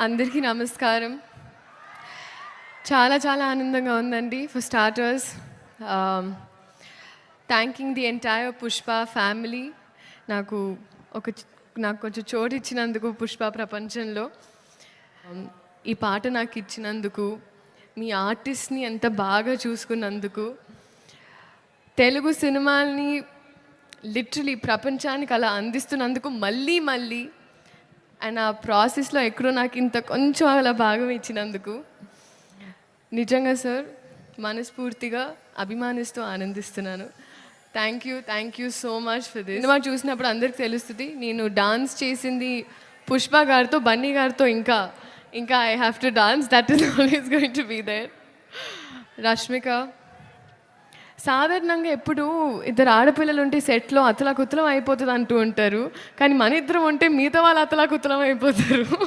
అందరికీ నమస్కారం. చాలా చాలా ఆనందంగా ఉందండి. For starters thanking the entire Pushpa family నాకు నాకు కొంచెం చోటు ఇచ్చినందుకు పుష్ప ప్రపంచంలో. ఈ పాట నాకు ఇచ్చినందుకు, మీ ఆర్టిస్ట్ని ఎంత బాగా చూసుకున్నందుకు, తెలుగు సినిమాల్ని లిటరలీ ప్రపంచానికి అలా అందిస్తున్నందుకు మళ్ళీ మళ్ళీ అండ్ ఆ ప్రాసెస్లో ఎక్కడో నాకు ఇంత కొంచెం అలా భాగం ఇచ్చినందుకు నిజంగా సార్ మనస్ఫూర్తిగా అభిమానిస్తూ ఆనందిస్తున్నాను. Thank you so much for this. Cinema చూసినప్పుడు అందరికి తెలుస్తుంది నేను డాన్స్ చేసింది పుష్ప గారితో, బన్నీ గారితో. ఇంకా I have to dance, that is always going to be there. Rashmika, సాధారణంగా ఎప్పుడు ఇద్దరు ఆడపిల్లలు ఉంటే సెట్లో అతలాకుతలం అయిపోతుంది అంటూ ఉంటారు, కానీ మన ఇద్దరం ఉంటే మిగతా వాళ్ళు అతలాకుతలం అయిపోతారు.